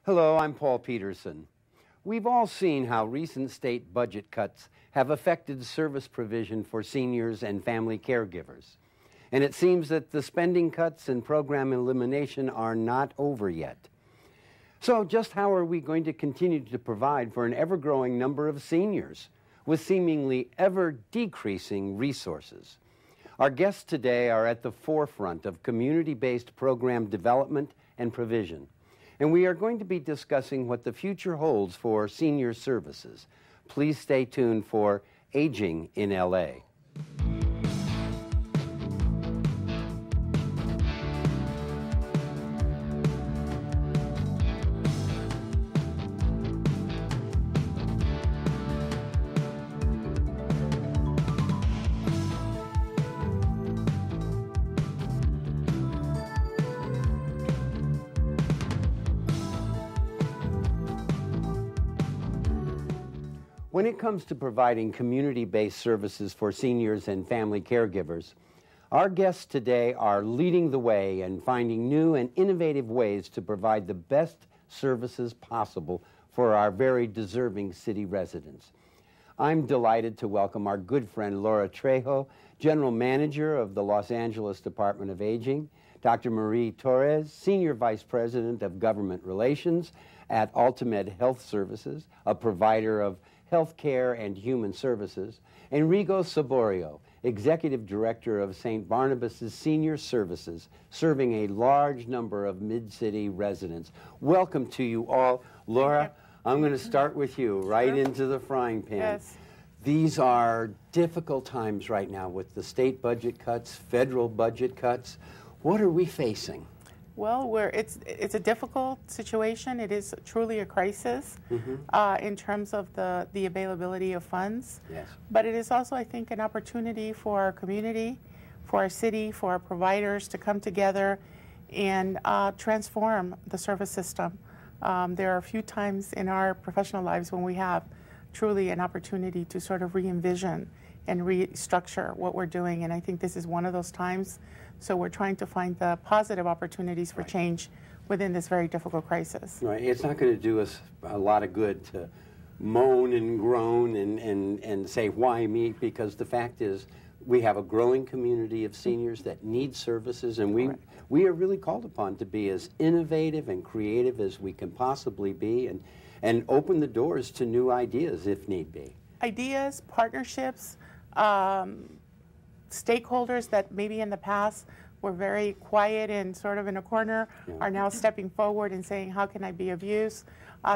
Hello, I'm Paul Peterson. We've all seen how recent state budget cuts have affected service provision for seniors and family caregivers. And it seems that the spending cuts and program elimination are not over yet. So just how are we going to continue to provide for an ever-growing number of seniors with seemingly ever-decreasing resources? Our guests today are at the forefront of community-based program development and provision. And we are going to be discussing what the future holds for senior services. Please stay tuned for Aging in LA. When it comes to providing community-based services for seniors and family caregivers, our guests today are leading the way and finding new and innovative ways to provide the best services possible for our very deserving city residents. I'm delighted to welcome our good friend Laura Trejo, General Manager of the Los Angeles Department of Aging, Dr. Marie Torres, Senior Vice President of Government Relations at Ultimate Health Services, a provider of Healthcare and Human Services, and Rigo Saborio, Executive Director of St. Barnabas' Senior Services, serving a large number of mid-city residents. Welcome to you all. Laura, I'm going to start with you, right into the frying pan. Yes. These are difficult times right now with the state budget cuts, federal budget cuts. What are we facing? Well, it's a difficult situation. It is truly a crisis in terms of the availability of funds. Yes. But it is also, I think, an opportunity for our community, for our city, for our providers to come together and transform the service system. There are a few times in our professional lives when we have truly an opportunity to sort of re-envision and restructure what we're doing, and I think this is one of those times. So we're trying to find the positive opportunities for change within this very difficult crisis. Right. It's not going to do us a lot of good to moan and groan and say, why me? Because the fact is, we have a growing community of seniors that need services, and we are really called upon to be as innovative and creative as we can possibly be and open the doors to new ideas if need be. Ideas, partnerships, stakeholders that maybe in the past were very quiet and sort of in a corner are now stepping forward and saying, how can I be of use?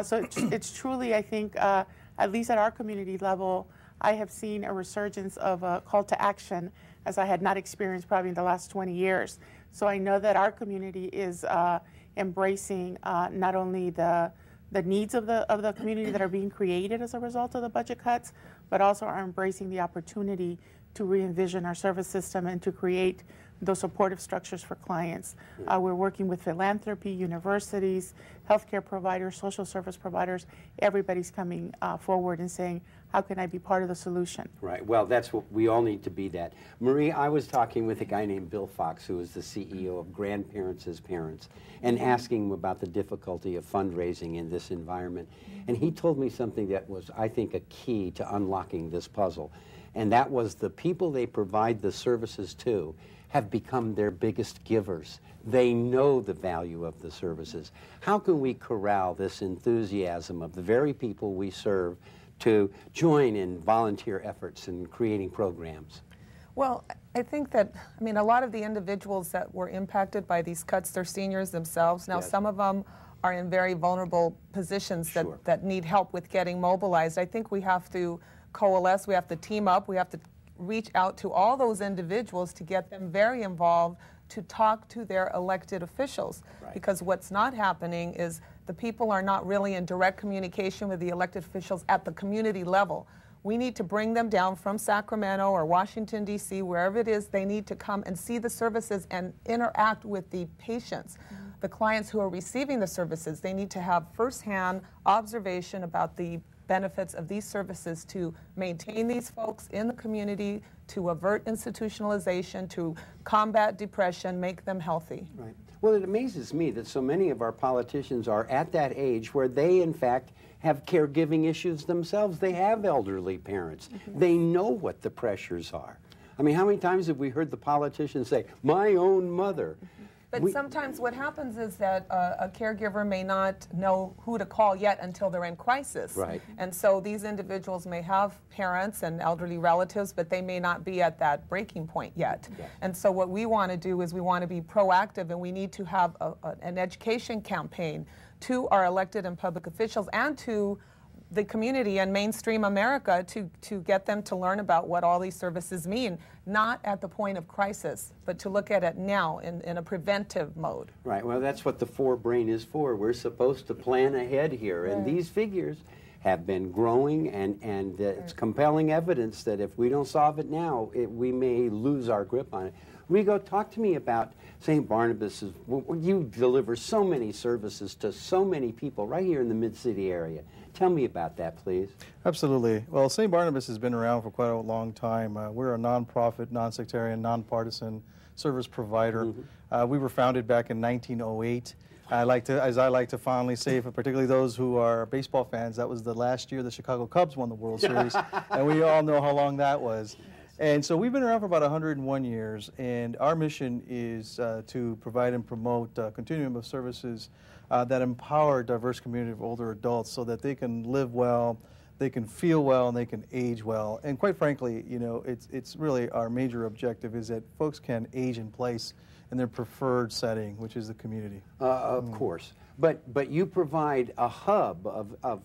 So it's truly, I think, at least at our community level, I have seen a resurgence of a call to action as I had not experienced probably in the last 20 years. So I know that our community is embracing not only the needs of the community that are being created as a result of the budget cuts, but also are embracing the opportunity to re-envision our service system and to create those supportive structures for clients. We're working with philanthropy, universities, healthcare providers, social service providers. Everybody's coming forward and saying, how can I be part of the solution? Right. Well, that's what we all need to be that. Marie, I was talking with a guy named Bill Fox, who is the CEO of Grandparents as Parents, and asking him about the difficulty of fundraising in this environment. And he told me something that was, I think, a key to unlocking this puzzle. And that was the people they provide the services to have become their biggest givers. They know the value of the services. How can we corral this enthusiasm of the very people we serve to join in volunteer efforts in creating programs? Well, I think that, I mean, a lot of the individuals that were impacted by these cuts, they're seniors themselves. Now, some of them are in very vulnerable positions that need help with getting mobilized. I think we have to coalesce, we have to team up, we have to reach out to all those individuals to get them very involved, to talk to their elected officials. Because what's not happening is the people are not really in direct communication with the elected officials at the community level. We need to bring them down from Sacramento or Washington, D.C., wherever it is. They need to come and see the services and interact with the patients. The clients who are receiving the services, they need to have firsthand observation about the benefits of these services to maintain these folks in the community, to avert institutionalization, to combat depression, make them healthy. Right. Well, it amazes me that so many of our politicians are at that age where they, in fact, have caregiving issues themselves. They have elderly parents. They know what the pressures are. I mean, how many times have we heard the politicians say, my own mother? But sometimes what happens is that a caregiver may not know who to call yet until they're in crisis. Right. And so these individuals may have parents and elderly relatives, but they may not be at that breaking point yet. Yes. And so what we want to do is we want to be proactive, and we need to have an education campaign to our elected and public officials and to the community and mainstream America to get them to learn about what all these services mean, not at the point of crisis, but to look at it now in a preventive mode. Right. Well, that's what the forebrain is for. We're supposed to plan ahead here. And these figures have been growing, and it's compelling evidence that if we don't solve it now, we may lose our grip on it. Rigo, talk to me about St. Barnabas. You deliver so many services to so many people right here in the Mid-City area. Tell me about that, please. Absolutely. Well, St. Barnabas has been around for quite a long time. We're a nonprofit, nonsectarian, nonpartisan service provider. We were founded back in 1908. As I like to fondly say, for particularly those who are baseball fans, that was the last year the Chicago Cubs won the World Series, and we all know how long that was. And so we've been around for about 101 years, and our mission is to provide and promote a continuum of services that empower a diverse community of older adults so that they can live well, they can feel well, and they can age well. And quite frankly, you know, it's really our major objective is that folks can age in place in their preferred setting, which is the community. Of course. But you provide a hub of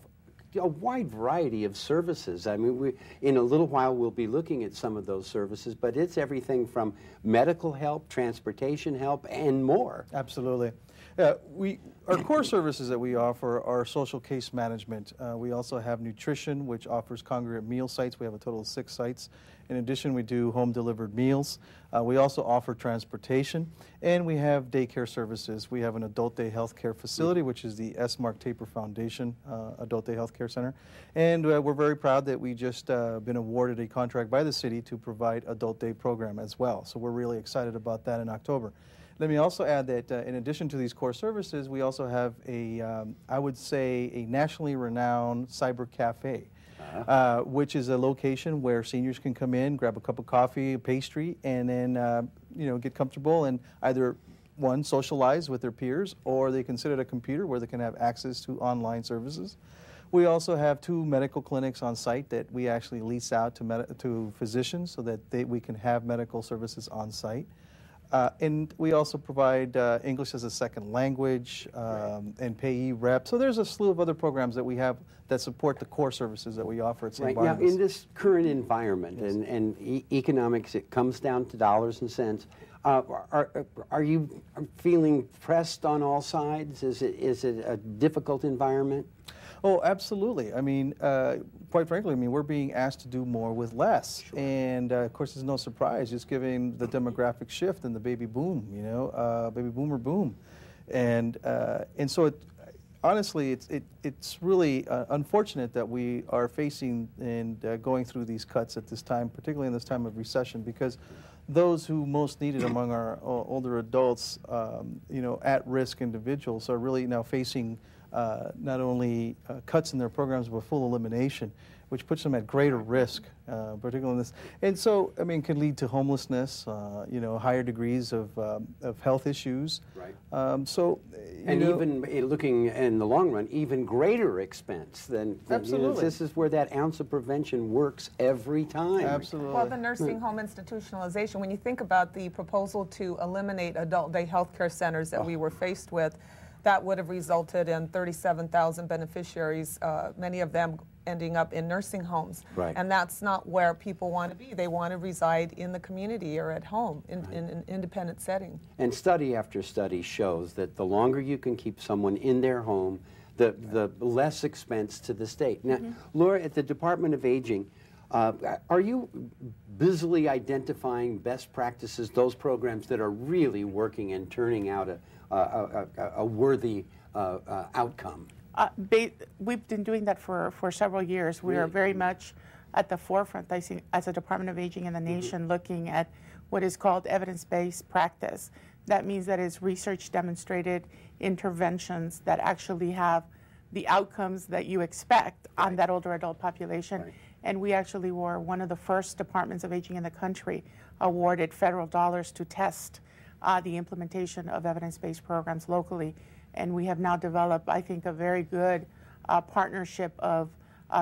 a wide variety of services. I mean, in a little while we'll be looking at some of those services, but it's everything from medical help, transportation help, and more. Absolutely. Yeah, our core services that we offer are social case management. We also have nutrition, which offers congregate meal sites. We have a total of 6 sites. In addition, we do home-delivered meals. We also offer transportation, and we have daycare services. We have an adult day health care facility, which is the S. Mark Taper Foundation Adult Day Health Care Center. And we're very proud that we just been awarded a contract by the city to provide adult day program as well. So we're really excited about that in October. Let me also add that in addition to these core services, we also have I would say, a nationally renowned cyber cafe. Which is a location where seniors can come in, grab a cup of coffee, a pastry, and then get comfortable and either one, socialize with their peers, or they can sit at a computer where they can have access to online services. We also have 2 medical clinics on site that we actually lease out to physicians so that we can have medical services on site. And we also provide English as a second language and payee rep. So there's a slew of other programs that we have that support the core services that we offer at St. Barnabas. Now, in this current environment and economics, it comes down to dollars and cents. Are you feeling pressed on all sides? Is it a difficult environment? Oh, absolutely. I mean, quite frankly, we're being asked to do more with less. Sure. And, of course, it's no surprise, just given the demographic shift and the baby boom, baby boomer boom. And so, honestly, it's really unfortunate that we are facing and going through these cuts at this time, particularly in this time of recession, because those who most need it among our older adults, at-risk individuals are really now facing not only cuts in their programs, but full elimination, which puts them at greater risk, particularly in this. And so, can lead to homelessness, higher degrees of health issues. Right. Even looking in the long run, even greater expense than absolutely. This is where that ounce of prevention works every time. Absolutely. Well, the nursing home institutionalization, when you think about the proposal to eliminate adult day health care centers that we were faced with, that would have resulted in 37,000 beneficiaries, many of them ending up in nursing homes. Right. And that's not where people want to be. They want to reside in the community or at home in an independent setting. And study after study shows that the longer you can keep someone in their home, the less expense to the state. Now, Laura, at the Department of Aging, are you busily identifying best practices, those programs that are really working and turning out a worthy outcome? We've been doing that for several years. We are very much at the forefront, I think, as a Department of Aging in the nation, looking at what is called evidence-based practice. That means that it's research-demonstrated interventions that actually have the outcomes that you expect on that older adult population. Right. And we actually were one of the first departments of aging in the country awarded federal dollars to test the implementation of evidence-based programs locally. And we have now developed, I think, a very good partnership of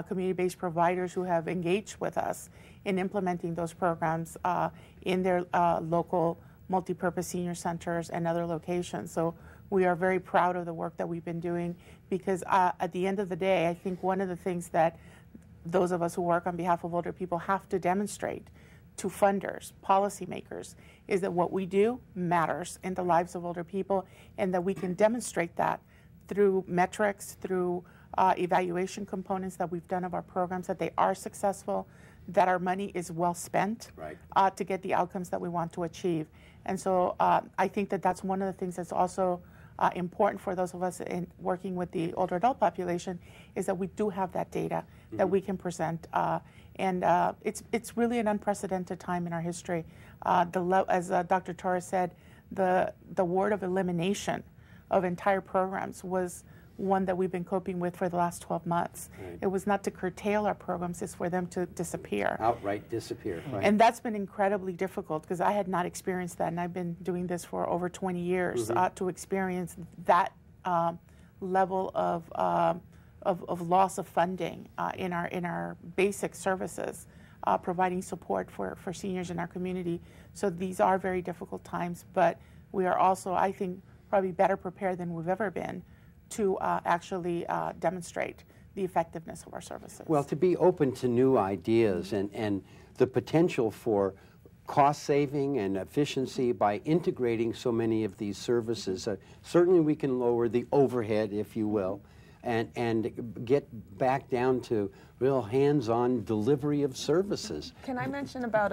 community-based providers who have engaged with us in implementing those programs in their local multi-purpose senior centers and other locations. So we are very proud of the work that we've been doing because at the end of the day, I think one of the things that those of us who work on behalf of older people have to demonstrate to funders, policymakers, is that what we do matters in the lives of older people, and that we can demonstrate that through metrics, through evaluation components that we've done of our programs, that they are successful, that our money is well spent to get the outcomes that we want to achieve. And so I think that that's one of the things that's also important for those of us in working with the older adult population, is that we do have that data that we can present. And it's really an unprecedented time in our history. As Dr. Torres said, the word of elimination of entire programs was one that we've been coping with for the last 12 months. Right. It was not to curtail our programs, it's for them to disappear. Outright disappear. Right. And that's been incredibly difficult because I had not experienced that, and I've been doing this for over 20 years to experience that level of loss of funding in our basic services, providing support for seniors in our community. So these are very difficult times, but we are also, I think, probably better prepared than we've ever been to actually demonstrate the effectiveness of our services. Well, to be open to new ideas and the potential for cost saving and efficiency by integrating so many of these services. Certainly we can lower the overhead, if you will, and get back down to real hands-on delivery of services. Can I mention about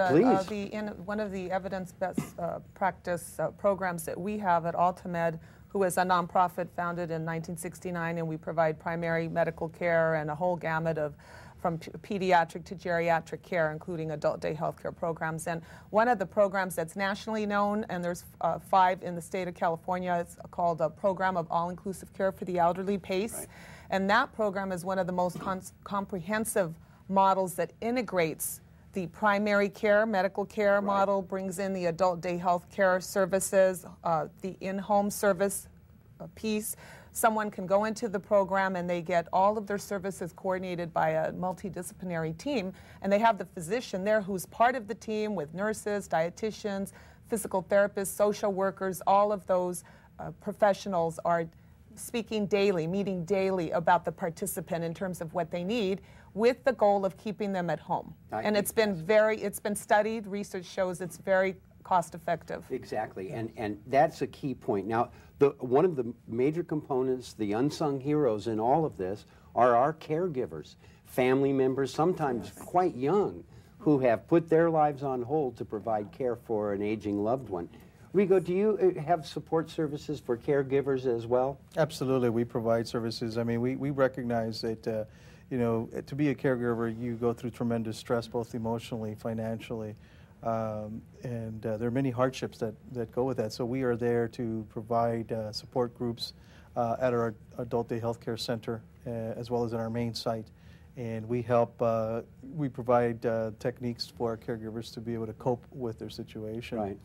one of the evidence-based practice programs that we have at Altamed, who is a nonprofit founded in 1969, and we provide primary medical care and a whole gamut of from pediatric to geriatric care, including adult day health care programs. And one of the programs that's nationally known, and there's 5 in the state of California, it's called a Program of All-Inclusive Care for the Elderly, PACE. Right. And that program is one of the most comprehensive models that integrates the primary care, medical care model, brings in the adult day health care services, the in-home service piece. Someone can go into the program and they get all of their services coordinated by a multidisciplinary team, and they have the physician there who's part of the team with nurses, dietitians, physical therapists, social workers. All of those professionals are speaking daily, meeting daily about the participant in terms of what they need, with the goal of keeping them at home. And it's been studied. Research shows it's very cost effective. Exactly, and that's a key point. Now, one of the major components, the unsung heroes in all of this, are our caregivers, family members, sometimes quite young, who have put their lives on hold to provide care for an aging loved one. Rigo, do you have support services for caregivers as well? Absolutely, we provide services. I mean, we recognize that you know, to be a caregiver, you go through tremendous stress, both emotionally, financially, and there are many hardships that go with that. So we are there to provide support groups at our Adult Day Healthcare Center, as well as at our main site. And we help, we provide techniques for our caregivers to be able to cope with their situation. Right.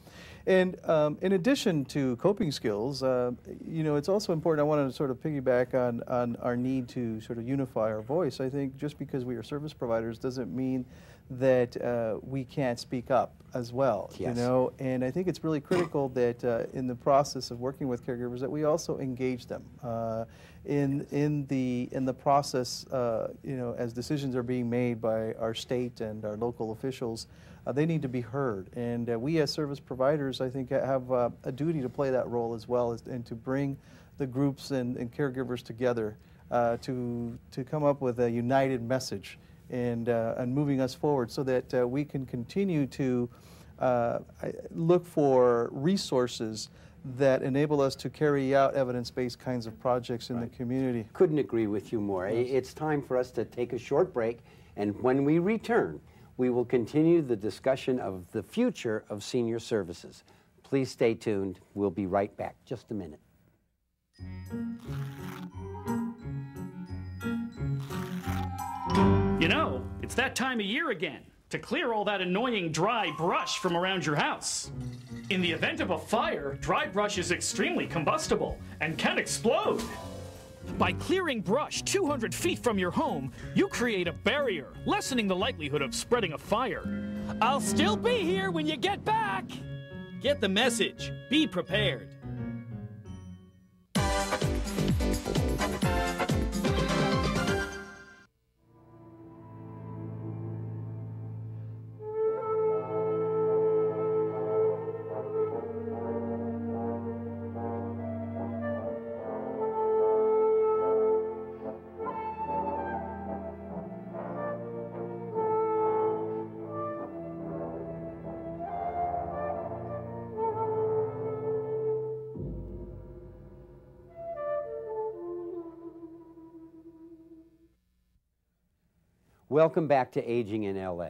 And in addition to coping skills, you know, it's also important, I want to sort of piggyback on our need to sort of unify our voice. I think just because we are service providers doesn't mean that we can't speak up as well, you know, and I think it's really critical that in the process of working with caregivers that we also engage them in the process, you know, as decisions are being made by our state and our local officials, they need to be heard, and we as service providers, I think, have a duty to play that role as well, and to bring the groups and caregivers together to come up with a united message and moving us forward so that we can continue to look for resources that enable us to carry out evidence-based kinds of projects in the community. Couldn't agree with you more. Yes. It's time for us to take a short break, and when we return, we will continue the discussion of the future of senior services. Please stay tuned. We'll be right back. Just a minute. You know, it's that time of year again to clear all that annoying dry brush from around your house. In the event of a fire, dry brush is extremely combustible and can explode. By clearing brush 200 feet from your home, you create a barrier, lessening the likelihood of spreading a fire. I'll still be here when you get back! Get the message. Be prepared. Welcome back to Aging in LA.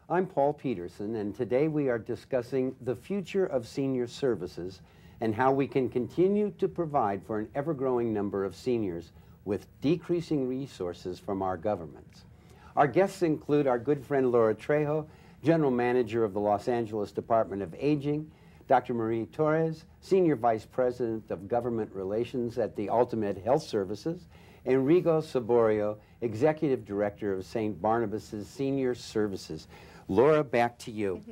I'm Paul Peterson, and today we are discussing the future of senior services and how we can continue to provide for an ever-growing number of seniors with decreasing resources from our governments. Our guests include our good friend Laura Trejo, General Manager of the Los Angeles Department of Aging, Dr. Marie Torres, Senior Vice President of Government Relations at the Ultimate Health Services, and Rigo Saborio, Executive Director of St. Barnabas's Senior Services. Laura, back to you.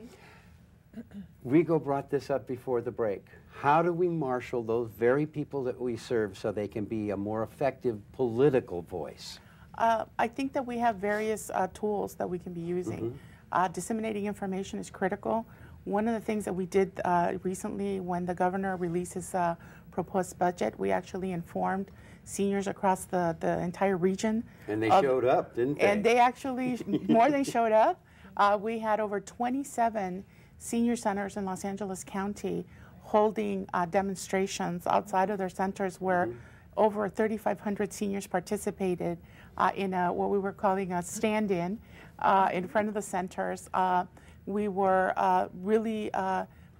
Rigo brought this up before the break. How do we marshal those very people that we serve so they can be a more effective political voice? I think that we have various tools that we can be using. Disseminating information is critical. One of the things that we did recently when the governor released his proposed budget, we actually informed seniors across the entire region. And they showed up, didn't they? And they actually, more than showed up. We had over 27 senior centers in Los Angeles County holding demonstrations outside of their centers where over 3,500 seniors participated in what we were calling a stand-in in front of the centers. We were really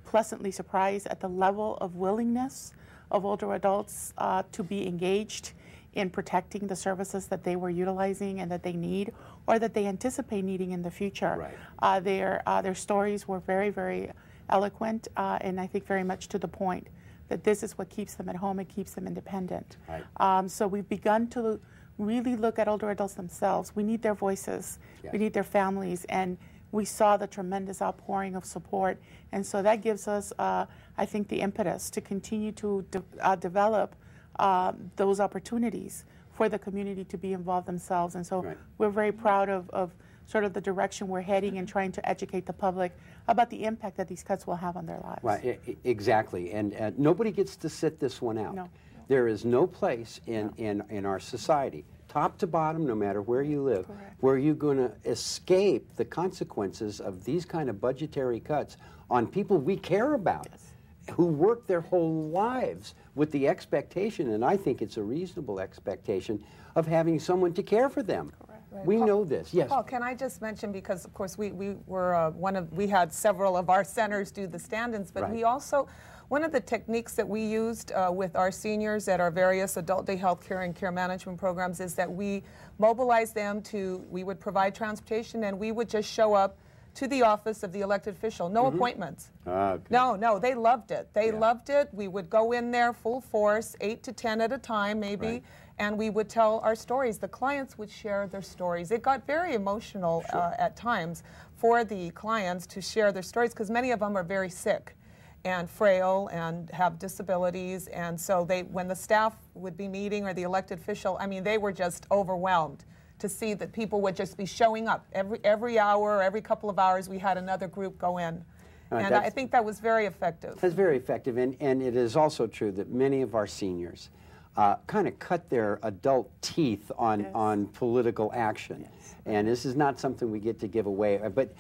pleasantly surprised at the level of willingness of older adults to be engaged in protecting the services that they were utilizing and that they need or that they anticipate needing in the future. Right. Their stories were very, very eloquent and I think very much to the point that this is what keeps them at home, it keeps them independent. Right. So we've begun to really look at older adults themselves. We need their voices, yes. We need their families, and we saw the tremendous outpouring of support, and so that gives us, I think, the impetus to continue to develop those opportunities for the community to be involved themselves. And so right. We're very proud of sort of the direction we're heading and trying to educate the public about the impact that these cuts will have on their lives. Right, exactly, and nobody gets to sit this one out. No. There is no place in our society, top to bottom, no matter where you live, correct. Where you're going to escape the consequences of these kind of budgetary cuts on people we care about, yes. Who work their whole lives with the expectation, and I think it's a reasonable expectation, of having someone to care for them. Correct. Right. We know this. Yes. Paul, can I just mention, because of course we were we had several of our centers do the stand-ins, but right. We also, one of the techniques that we used with our seniors at our various adult day health care and care management programs is that we mobilized them we would provide transportation and we would just show up to the office of the elected official. No appointments. Okay. No, they loved it. They loved it. We would go in there full force, 8 to 10 at a time maybe, right. And we would tell our stories. The clients would share their stories. It got very emotional sure. At times for the clients to share their stories because many of them are very sick and frail and have disabilities, and so when the staff would be meeting or the elected official, I mean, they were just overwhelmed to see that people would just be showing up. Every hour, every couple of hours, we had another group go in. And I think that was very effective. That's very effective, and it is also true that many of our seniors kind of cut their adult teeth on political action. Yes. And this is not something we get to give away. But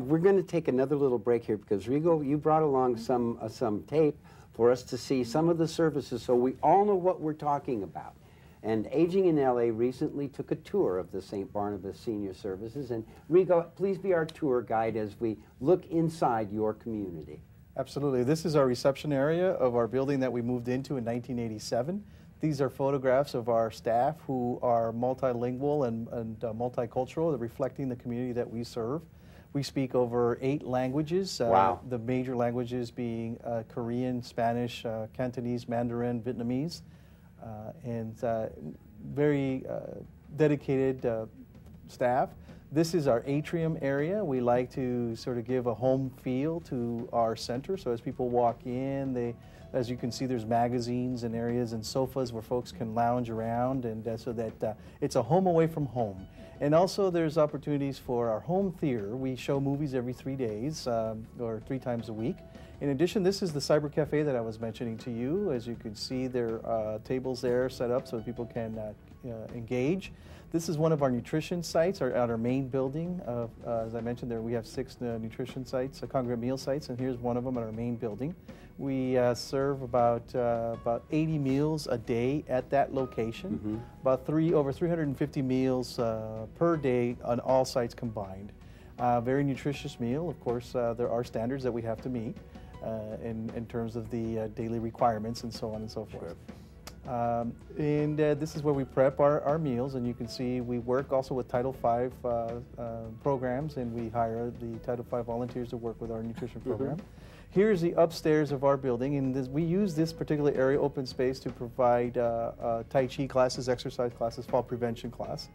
we're going to take another little break here because, Rigo, you brought along some tape for us to see some of the services so we all know what we're talking about. And Aging in LA recently took a tour of the St. Barnabas Senior Services. And Rigo, please be our tour guide as we look inside your community. Absolutely. This is our reception area of our building that we moved into in 1987. These are photographs of our staff who are multilingual and multicultural, reflecting the community that we serve. We speak over 8 languages, wow. The major languages being Korean, Spanish, Cantonese, Mandarin, Vietnamese, and very dedicated staff. This is our atrium area. We like to sort of give a home feel to our center. So as people walk in, as you can see, there's magazines and areas and sofas where folks can lounge around, and so that it's a home away from home. And also there's opportunities for our home theater. We show movies every 3 days or 3 times a week. In addition, this is the Cyber Cafe that I was mentioning to you. As you can see, there are tables there set up so people can engage. This is one of our nutrition sites at our main building. As I mentioned, we have 6 nutrition sites, congregate meal sites, and here's one of them at our main building. We serve about 80 meals a day at that location, over 350 meals per day on all sites combined. Very nutritious meal. Of course, there are standards that we have to meet in terms of the daily requirements and so on and so forth. Sure. This is where we prep our meals, and you can see we work also with Title V programs, and we hire the Title V volunteers to work with our nutrition program. Here's the upstairs of our building, and we use this particular area, open space, to provide Tai Chi classes, exercise classes, fall prevention class.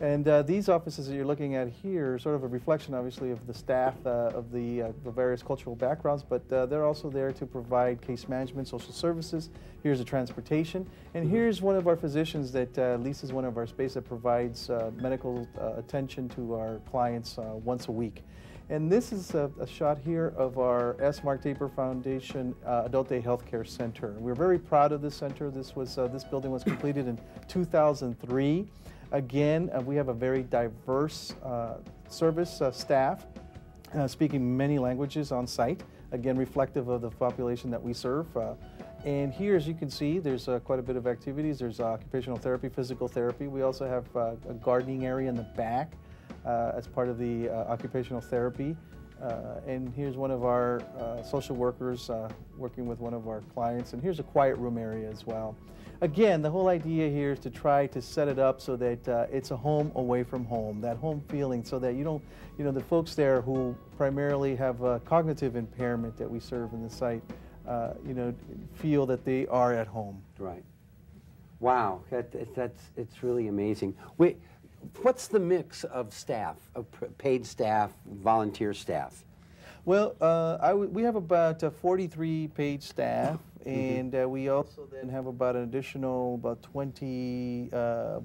And these offices that you're looking at here are sort of a reflection, obviously, of the staff of the various cultural backgrounds, but they're also there to provide case management, social services. Here's the transportation. And here's one of our physicians that leases one of our space that provides medical attention to our clients once a week. And this is a shot here of our S. Mark Taper Foundation Adult Day Healthcare Center. We're very proud of this center. This building was completed in 2003. Again, we have a very diverse service staff speaking many languages on site, again reflective of the population that we serve. And here, as you can see, there's quite a bit of activities. There's occupational therapy, physical therapy. We also have a gardening area in the back as part of the occupational therapy. And here's one of our social workers working with one of our clients. And here's a quiet room area as well. Again, the whole idea here is to try to set it up so that it's a home away from home, that home feeling, so that the folks there who primarily have cognitive impairment that we serve in the site, feel that they are at home. Right. Wow, it's really amazing. What's the mix of staff, of paid staff, volunteer staff? Well, we have about 43 paid staff, and we also then have about an additional 20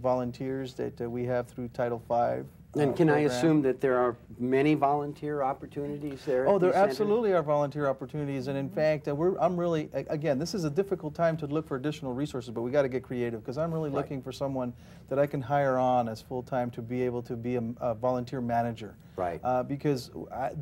volunteers that we have through Title V. And can I assume that there are many volunteer opportunities there? Oh, there absolutely are volunteer opportunities, and in fact, I'm really, again, this is a difficult time to look for additional resources, but we got to get creative, because I'm really looking for someone that I can hire on as full-time to be able to be a volunteer manager. Right. Because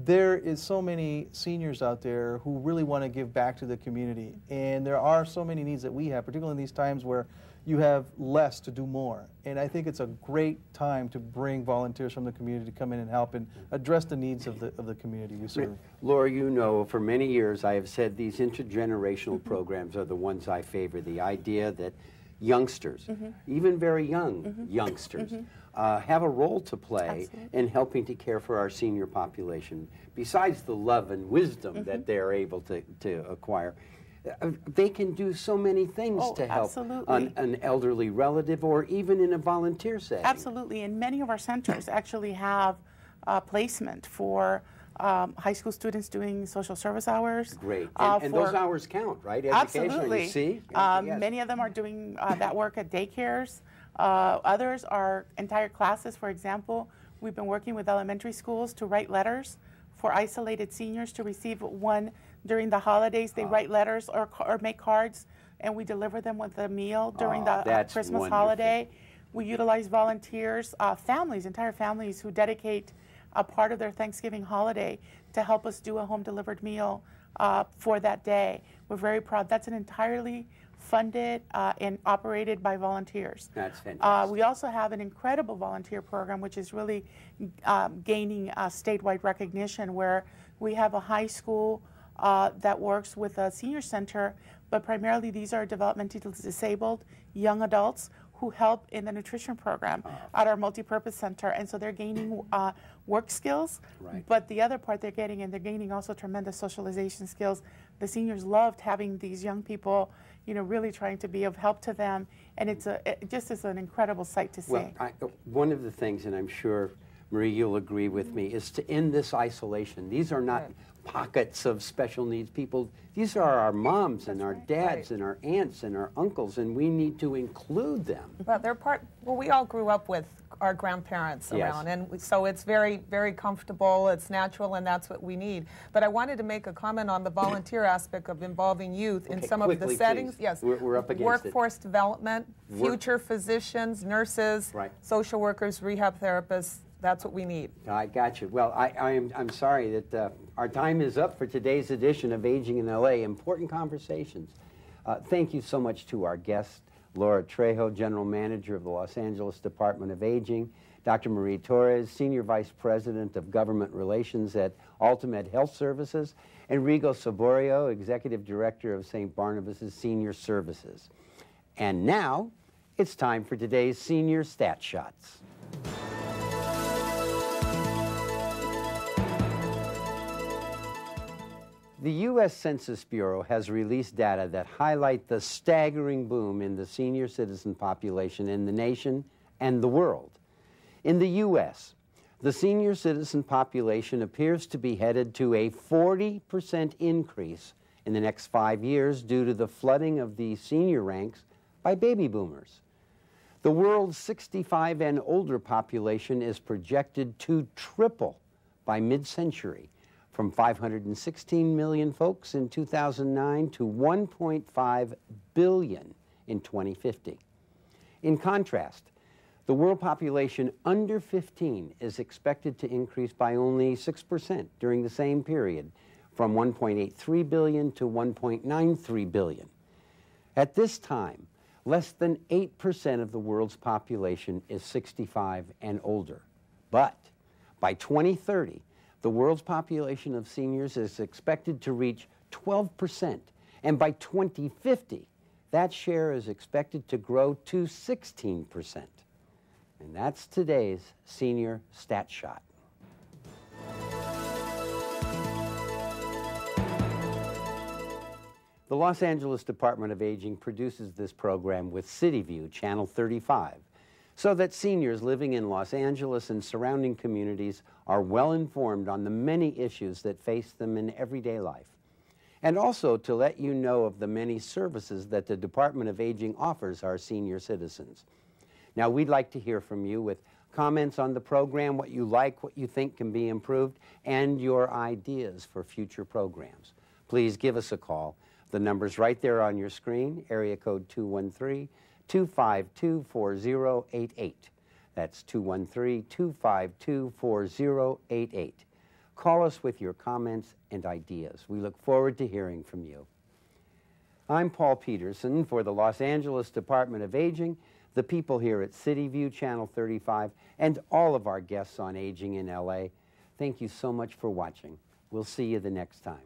there is so many seniors out there who really want to give back to the community, and there are so many needs that we have, particularly in these times where you have less to do more. And I think it's a great time to bring volunteers from the community to come in and help and address the needs of the community we serve. Laura, you know, for many years I have said these intergenerational programs are the ones I favor. The idea that youngsters, even very young youngsters, have a role to play in helping to care for our senior population. Besides the love and wisdom that they're able to acquire, they can do so many things to help an elderly relative or even in a volunteer setting. Absolutely, and many of our centers actually have placement for high school students doing social service hours. Great, and those hours count, right? Absolutely. You see? Many of them are doing that work at daycares. Others are entire classes. For example, we've been working with elementary schools to write letters for isolated seniors to receive one during the holidays. They write letters or make cards, and we deliver them with a meal during the Christmas holiday. We utilize volunteers, families, entire families who dedicate a part of their Thanksgiving holiday to help us do a home-delivered meal for that day. We're very proud. That's an entirely funded and operated by volunteers. That's fantastic. We also have an incredible volunteer program, which is really gaining statewide recognition, where we have a high school that works with a senior center, but primarily these are developmentally disabled young adults who help in the nutrition program at our multipurpose center. And so they're gaining work skills, but the other part they're gaining also tremendous socialization skills. The seniors loved having these young people, you know, really trying to be of help to them. And it just is an incredible sight to see. Well, one of the things, and I'm sure, Marie, you'll agree with me, is to end this isolation. These are not pockets of special needs people. These are our moms and our dads and our aunts and our uncles, and we need to include them. But they're well, we all grew up with our grandparents around, and so it's very, very comfortable, it's natural, and that's what we need. But I wanted to make a comment on the volunteer aspect of involving youth in some of the settings. Please. Yes, we're up against workforce development, future physicians, nurses, social workers, rehab therapists. That's what we need. I got you. Well, I'm sorry that our time is up for today's edition of Aging in LA. Important conversations. Thank you so much to our guest, Laura Trejo, General Manager of the Los Angeles Department of Aging, Dr. Marie Torres, Senior Vice President of Government Relations at Ultimate Health Services, and Rigo Saborio, Executive Director of St. Barnabas' Senior Services. And now, it's time for today's Senior Stat Shots. The U.S. Census Bureau has released data that highlight the staggering boom in the senior citizen population in the nation and the world. In the U.S., the senior citizen population appears to be headed to a 40% increase in the next 5 years due to the flooding of the senior ranks by baby boomers. The world's 65 and older population is projected to triple by mid-century, from 516 million folks in 2009 to 1.5 billion in 2050. In contrast, the world population under 15 is expected to increase by only 6% during the same period, from 1.83 billion to 1.93 billion. At this time, less than 8% of the world's population is 65 and older. But by 2030, the world's population of seniors is expected to reach 12%, and by 2050, that share is expected to grow to 16%. And that's today's Senior Stat Shot. The Los Angeles Department of Aging produces this program with CityView, Channel 35, so that seniors living in Los Angeles and surrounding communities are well informed on the many issues that face them in everyday life, and also to let you know of the many services that the Department of Aging offers our senior citizens. Now, we'd like to hear from you with comments on the program, what you like, what you think can be improved, and your ideas for future programs. Please give us a call. The number's right there on your screen, area code 213-252-4088. That's 213-252-4088. Call us with your comments and ideas. We look forward to hearing from you. I'm Paul Peterson for the Los Angeles Department of Aging, the people here at CityView Channel 35, and all of our guests on Aging in LA. Thank you so much for watching. We'll see you the next time.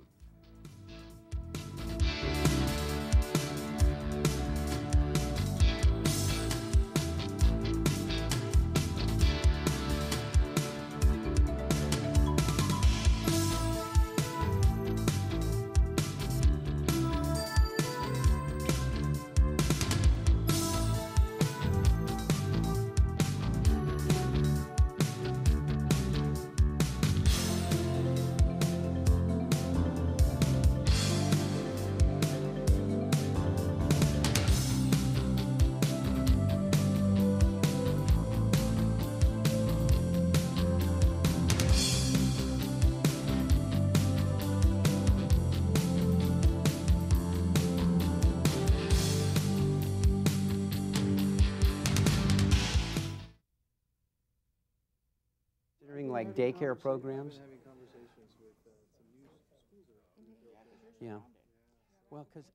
Like daycare programs? Yeah. Well, because